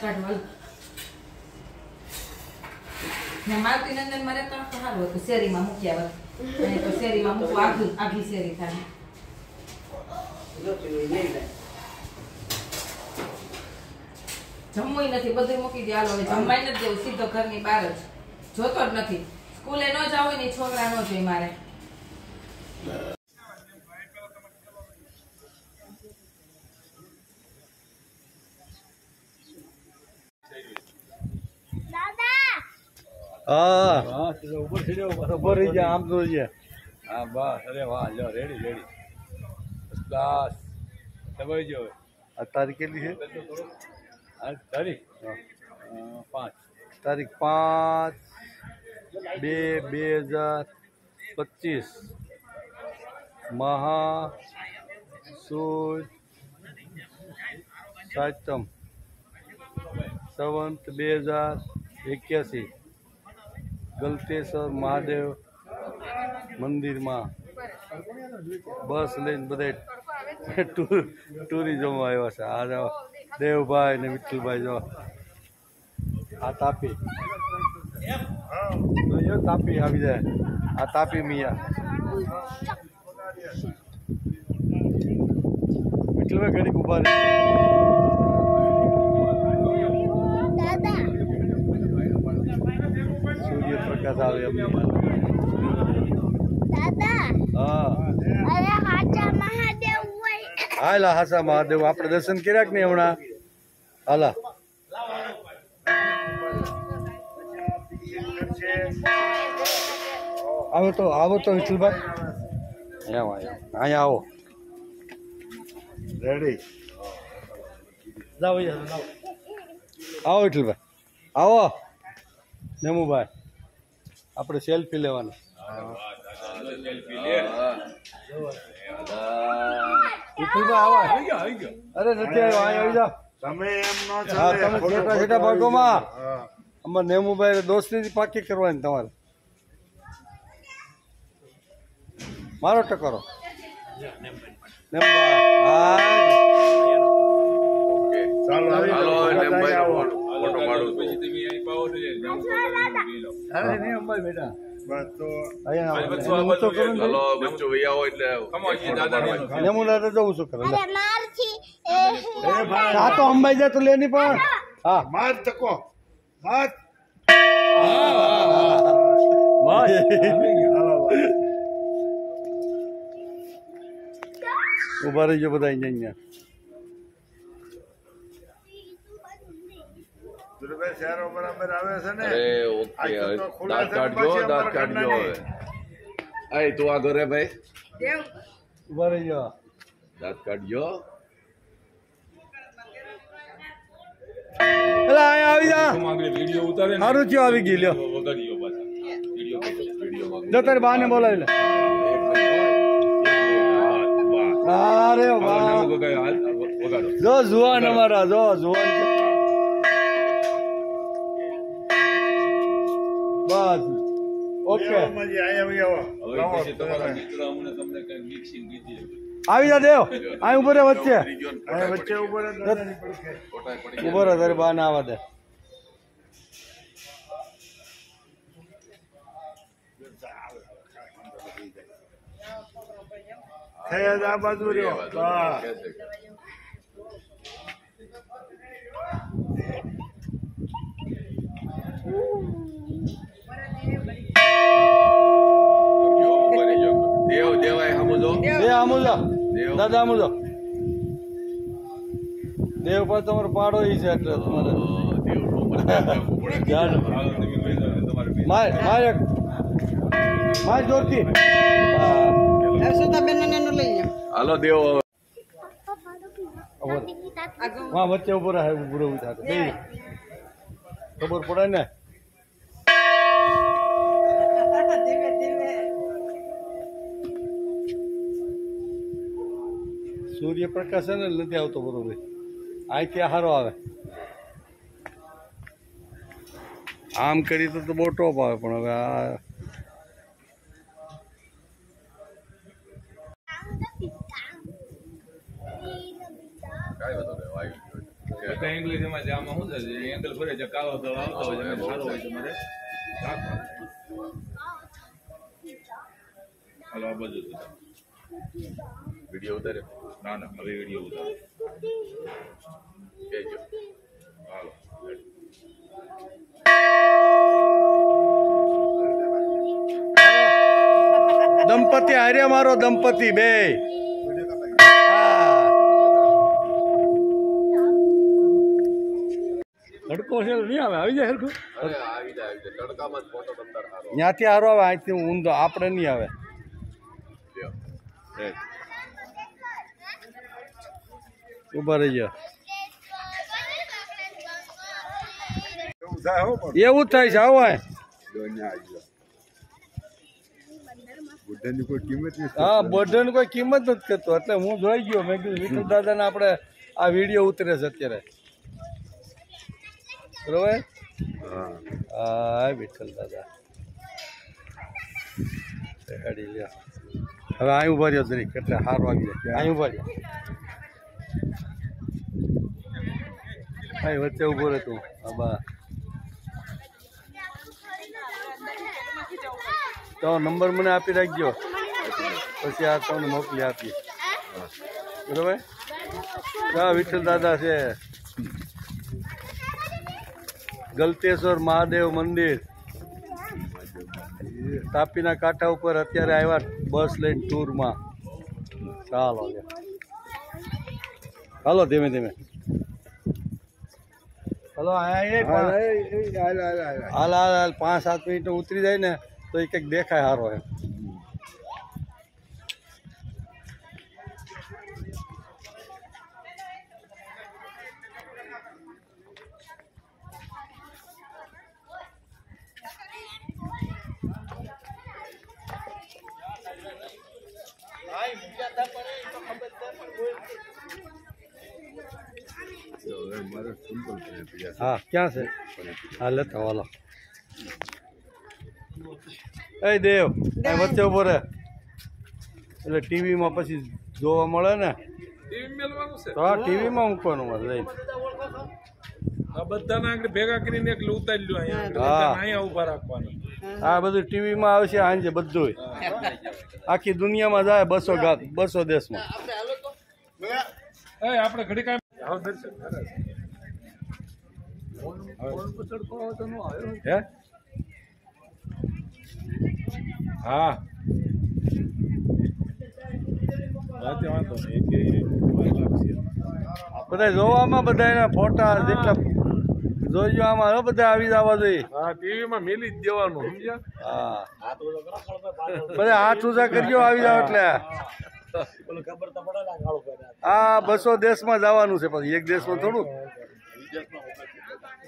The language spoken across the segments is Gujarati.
કાઢવા ને માલતી નંદન મારે તો સારું હતું શેરીમાં મૂક્યા હોત અને તો શેરીમાં મૂકવા આખી શેરી થાય જમવું નથી બધું મૂકી દે હાલો હવે જમવાય નથી દેવું સીધો ઘરની બહાર જ જોતો જ નથી સ્કૂલે ન જાવ ને છોકરા ન જોઈ મારે હા ઉપર રહી જાય આમ તો હા બસ અરે વાહ લો રેડી રેડી બસ સમય જો આ તારીખ કેટલી છે તારીખ 5 તારીખ 5/2/2025 મહાસુદ સાતમ સંવંત 2081 ગલતેશ્વર મહાદેવ મંદિરમાં બસ લઈને બધા ટુરિઝમ આવ્યા છે આ જાઓ દેવભાઈ ને વિઠ્ઠલભાઈ જો આ તાપી તાપી આવી જાય આ તાપી મિયા વિઠ્ઠલભાઈ ઘડીક ઉભા રહે સૂર્યપ્રકાશ આવે અમને હા હાલા હાસા મહાદેવ આપણે દર્શન કર્યા કે નહીં હમણાં હાલા આવો તો વિઠ્ઠલભાઈ અહીંયા આવો રેડી જાઓ આવો વિઠ્ઠલભાઈ આવો નેમુભાઈ આપણે સેલ્ફી લેવાના અરે નથી આવ્યો આવી જાઓ તમે છેટા ભાગોમાં અમારે નેમુભાઈ દોસ્તી પાકી કરવાની તમારે મારો ટકરો તો અંબાઈ જાય તો લેની પણ હા માર તકો ઉભા રહીજો બધા અહીંયા બરાબર આવે છે ને દાંત કાઢજો હવે તું આ ઘરે ભાઈ ઉભા રહીજો દાંત કાઢજો આવી જા સારું થયું આવી ગઈ લ્યો જો તારે બા ને બોલાવી લે અરે વાહ જો જુવાન અમારા જો જુવાન બસ ઓકે આવી જા દેવ અહીં ઉભો રે વચ્ચે ઉભો રે તારે બા ના આવવા દે આ બાજુ રહ્યો દાદા આમુજો દેવ પર તમારો પાડો ઈ છે એટલે તમારે માર જોરથી હાલો દેવ હા વચ્ચે ઉભો રહે બુરો ખબર પડે ને સૂર્યપ્રકાશ છે ને નથી આવતો બરોબર અહીંથી સારો આવે આમ કરી તો બહુ ટોપ આવે પણ હવે આ બધા ઇંગ્લિશમાં આમાં શું છે એંગલ ફરે છે કાળો તો આવતો હોય છે સારો હોય તમારે હાલો આ બધું વિડીયો ઉતારે ના ના હવે વિડીયો ઉતારે કેજો હાલો દંપતિ હારે મારો દંપતિ બે તડકો છે નહીં આવે આવી જાય સરખું ત્યાંથી હારો આવે અહીંથી ઊંધો આપણે નહીં આવે ઉભા રહી ગયો એવું થાય છે આવો હા બધાની કોઈ કિંમત નથી કરતો એટલે હું જોઈ ગયો મેં કીધું વિઠ્ઠલ દાદાને આપણે આ વિડીયો ઉતરે છે અત્યારે બરોબર હા વિઠ્ઠલ દાદા ગાડી લ્યો હવે અહીં ઉભા રહ્યો જરી કેટલા સારું આવી જાય અહીં ઉભા રહ્યો અહીં વચ્ચે ઉભો રહે તું બા તો નંબર મને આપી રાખજો પછી આ તમને મોકલી આપીએ બરોબર હા વિઠ્ઠલ દાદા છે ગલતેશ્વર મહાદેવ મંદિર તાપીના કાંઠા ઉપર અત્યારે આવ્યા બસ લઈને ટૂરમાં ચાલો હાલો ધીમે ધીમે હલો હાલ હાલ 5-7 મિનિટ ઉતરી જાય ને તો એ કંઈક દેખાય સારો એમ हाँ क्या से हाँ लेता वाला ए देव ए वच्चे उभो रे એટલે ટીવી માં પછી જોવા મળે ને ટીવી મેલવાનું છે હા ટીવી માં મૂકવાનું મળે લઈ આ બધાને આગળ ભેગા કરીને એક ઉતારી લ્યો અહીંયા અહીંયા ઊભા રાખવાનું આ બધું ટીવી માં આવશે આંજે બધું આખી દુનિયામાં જાય 200 દેશમાં આપણે ઘડી કામ હે હા બધા જોવામાં બધા એના ફોટા જેટલા જોઈજો આમાં બધા આવી જવા જોઈએ હા ટીવી માં મેલી જ દેવાનું સમજ્યા હા બધા હાથ ઊંચા કરજો આવી જાવ એટલે હા 200 દેશમાં જવાનું છે પછી એક દેશમાં થોડું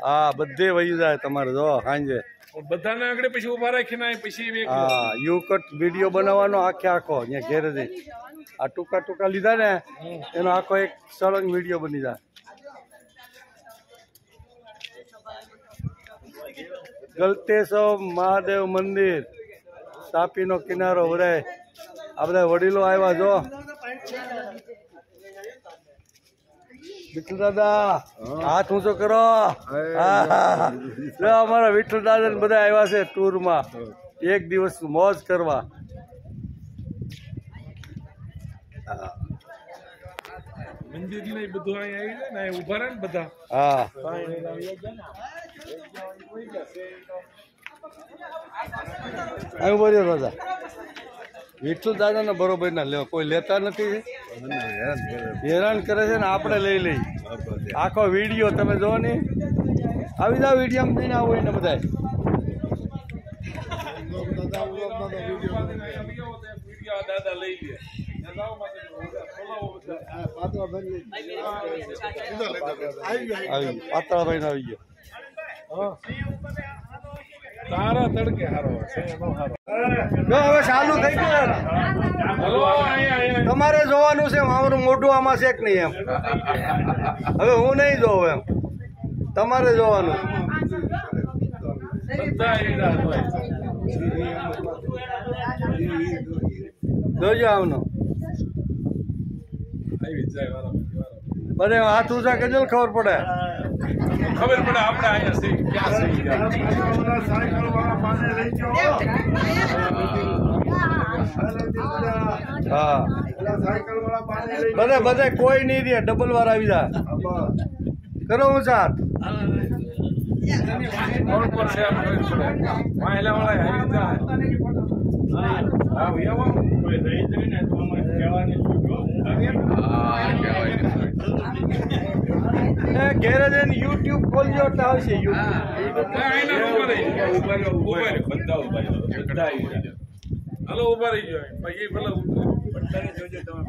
હા બધે વહી જાય તમારે જો સાંજે બધાને આગળ પછી ઉભા રાખીને પછી હા યુ કટ વિડીયો બનાવવાનો આખો અહીંયા ઘેરે જઈ આ ટૂંકા લીધા ને એનો આખો એક સળંગ વિડીયો બની જાય ગલતેશ્વર મહાદેવ મંદિર તાપીનો કિનારો વરાય આ બધા વડીલો આવ્યા જો વિઠ્ઠલ દાદા હાથ ઊંચો કરો અમારા વિઠ્ઠલ દાદા ને બધા આવ્યા છે ટૂરમાં એક દિવસ મોજ કરવા મંદિર ને બધું અહીંયા આવી જાય ને ઉભા રહે ને બધા હા અહીં બોલ્યો દાદા વિઠ્ઠલ દાદા ને બરોબર ના લેવા કોઈ લેતા નથી હેરાન કરે છે ને આપણે લઈ લઈ આખો વિડીયો તમે જો ને આવી જાવ વિડીયો લઈને આવો ને બધા દાદા લઈ લે પાતળાભાઈ નો આવી ગયો તારા તડકે હારો હવે ચાલુ થઈ ગયું તમારે જોવાનું છે મારું મોઢું આમાં છે કે નહીં એમ હવે હું નહીં જોઉં એમ તમારે જોવાનું જોજો આવનો બને હાથ ઊંચા કરજો ને ખબર પડે. ખબર પડે આપણે અહીંયા છે ક્યાં છે. હા બધે કોઈ નહીં રે, ડબલ વાર આવી જાય. કરો ઊંચા હાથ. કોણ કોણ છે આમ ખબર પડે. મહિલા વાળા આવી જાય. હા એવા કોઈ રહી જાય ને તો અમે કહેવાની ઘેરે જઈને યુટ્યુબ ખોલજો એટલે આવશે. હાલો ઉભા રહી ગયો પછી પેલા જોજો તમે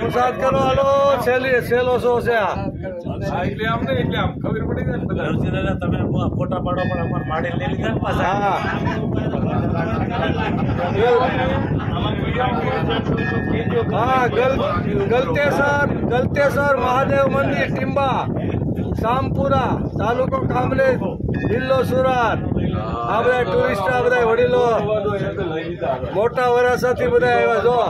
પ્રસાદ કરો. હાલો સેલો શો છે આ. એટલે આમ ને એટલે આમ ખબર પડી જાય ને બધા. તમે ફોટા પાડો પણ અમારે માડે લઈ લીધા ને પાછા. હા ગલતેશ્વર મહાદેવ મંદિર ટીમ્બા, શામપુરા, તાલુકો કામરેજ, જિલ્લો સુરત. આ બધા ટુરિસ્ટ, આ બધા વડીલો મોટા વરાસાથી બધા આવ્યા.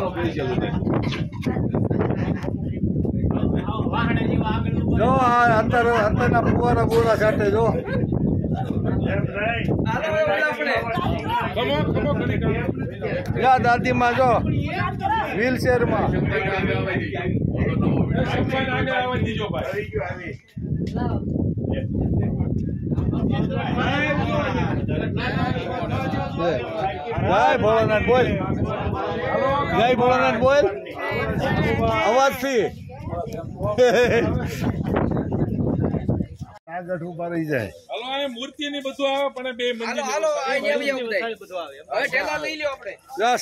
જો આ અંતરના ફુવારા બુવારા સાથે જો. દાદીમાં જો વ્હીલચેરમાં. જય ભોળાનાથ બોલ, જય ભોળાનાથ બોલ અવાજથી. આગળ ઉભા રહી જાય. હાલો આ મૂર્તિ ની બધું આવે પણ બે મંદિર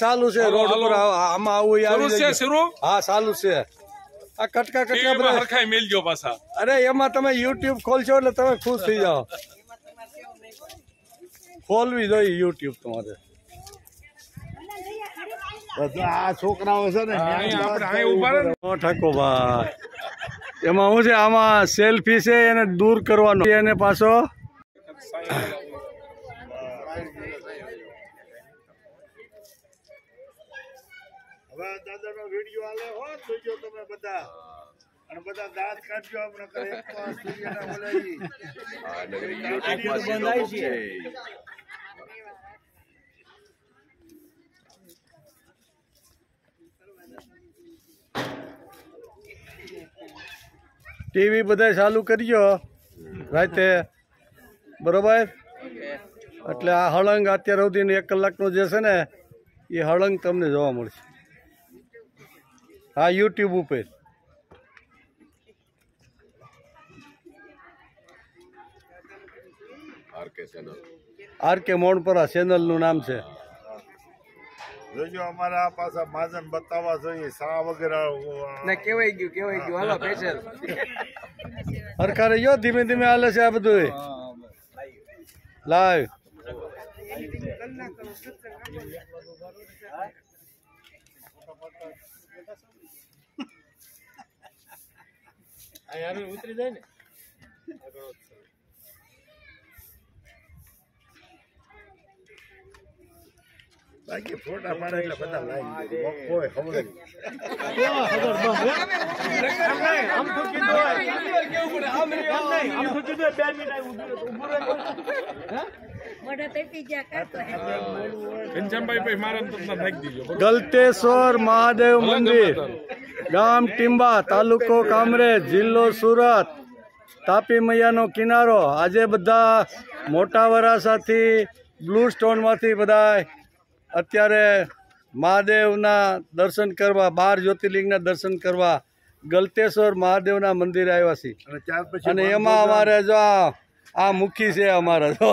ચાલુ છે રોડ ઉપર. આમાં આવું હા ચાલુ છે. આ કટકા બધા હરખાઈ મેલજો પાછા. અરે એમાં તમે યુટ્યુબ ખોલશો એટલે તમે ખુશ થઈ જાઓ. ખોલવી જોઈએ યુટ્યુબ તમારે. આ છોકરાઓ છે ને ઠાકો ભાઈ. એમાં શું છે, આમાં સેલ્ફી છે એને દૂર કરવાનો એને પાછો. હવે દાદાનો વિડીયો આલે હો જોજો તમે બધા, અને બધા દાંત કાઢજો. આપણે કરે એક તો આ સૂર્યના બોલાવી બંધાઈ છે. ટીવી બધા ચાલુ કરજો રાતે, બરોબર? એટલે આ હળંગ અત્યાર સુધીનું 1 કલાકનો જે છે ને એ હળંગ તમને જોવા મળશે આ યુટ્યુબ ઉપર. આરકે મોણપરા ચેનલનું નામ છે. જોજો અમારા પાછા માજન બતાવવા જોઈએ. સા વગેરે કેવાય ગયું હાલો સ્પેશિયલ હરખા રહીયો. ધીમે ધીમે હાલે છે આ બધું લાઈવ. ઉતરી જાય ને બાકી ફોટા પાડે એટલે બધા લાઈન કોઈ ખબર ગલતેશ્વર મહાદેવ મંદિર, ગામ ટીમ્બા, તાલુકો કામરેજ, જિલ્લો સુરત, તાપી મૈયાનો કિનારો. આજે બધા મોટા વરાસાથી બ્લુ સ્ટોનમાંથી બધા અત્યારે મહાદેવના દર્શન કરવા, 12 જ્યોતિર્લિંગના દર્શન કરવા ગલતેશ્વર મહાદેવના મંદિરે આવ્યા છીએ અને ત્યાર પછી અને એમાં અમારે જો આ મુખી છે અમારા જો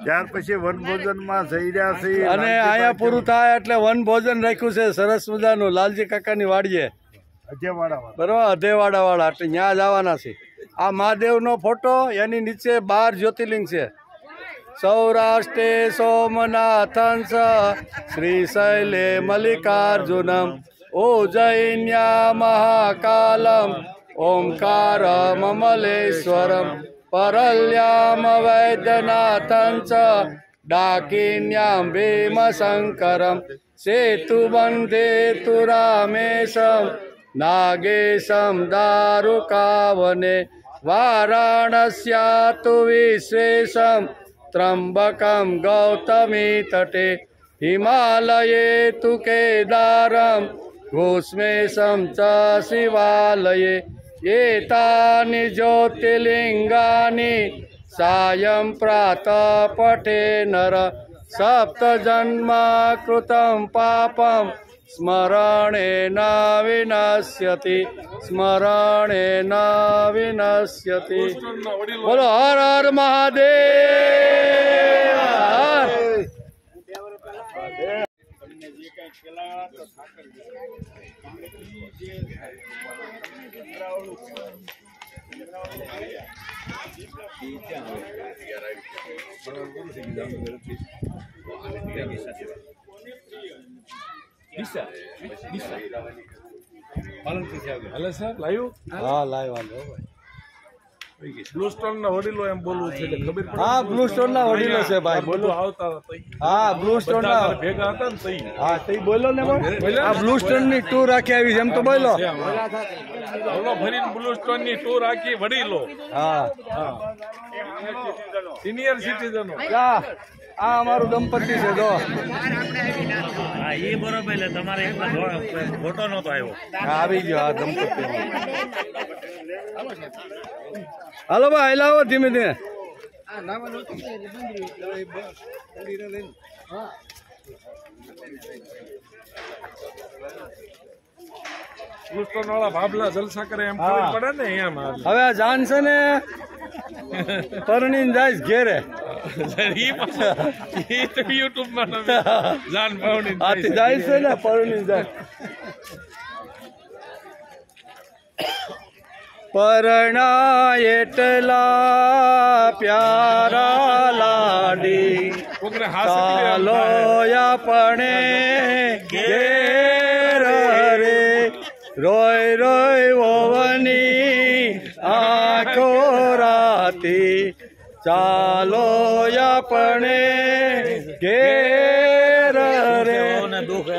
ત્યાર પછી વનભોજનમાં જઈ રહ્યા છીએ અને અહીંયા પૂરું થાય એટલે વન ભોજન રાખ્યું છે સરસ મજાનું લાલજી કાકાની વાડીએ અજેવાડામાં. બરોબર અધેવાડા વાળા એટલે ત્યાં જવાના છે. આ મહાદેવનો ફોટો એની નીચે 12 જ્યોતિર્લિંગ છે. સૌરાષ્ટ્રે સોમનાથંસ શ્રીશૈલે મલ્લિકાર્જુનમ ઉજ્જૈન્યા મહાકાલમ ઓમકારમમલેશ્વરમ પરલ્યામ વૈદ્યનાથંસ ડાકિન્યામ ભીમશંકરમ સેતુબંધે તુ રામેશમ નાગેશમ દારુકાવને વારાણસ્યા તુ વિશ્વેશમ ત્રંબકમ ગૌતમી તટે હિમાલયે તુ કેદારમ ઘોષ્મેશમ ચ શિવાલયે એતાની જ્યોતિર્લિંગાની સાયં પ્રાતઃ પઠે નર સપ્તજન્મા કૃતમ પાપમ સ્મરણેન વિનશ્યતિ સ્મરણેન વિનશ્યતિ. બોલો હર હર મહાદેવ. હાલે સાહેબ લાવ્યું હા લાય વાંધો બ્લુ સ્ટોન ના વડીલો એમ બોલવું છે એટલે ખબર પડે. હા બ્લુ સ્ટોન ના વડીલો છે ભાઈ બોલો. બધું આવતા હતા તઈ. હા બ્લુ સ્ટોન બધા ના ભેગા હતા ને તઈ. હા તે બોલો ને આ બ્લુ સ્ટોન ની ટૂર રાખી આવી છે એમ તો બોલો. બોલો ફરીને બ્લુ સ્ટોન ની ટૂર આખી વડીલો હા સિનિયર સિટીઝનો. આ અમારું દંપતિ છે જો હા એ બરોબર એટલે તમારે ફોટો નતો આવ્યો. આવી ગયો આ દંપતિ. હાલો ભાઈ લાવો ધીમે ધીમે. બ્લુ સ્ટોન વાળા ભાભલા જલસા કરે એમ ખબર પડે ને એમ. હવે આ જાન છે ને પરણીને જાય ઘેરે યુટ્યુબ માં જાન ભાવની આથી જાય છે ને પરણીને જાય. પરણા એટલા પ્યારા લાડી ચાલો આપણે ઘેર રે રોય રોય ઓવની આંખો રાતી ચાલો આપણે ઘેર રે. દુઃખ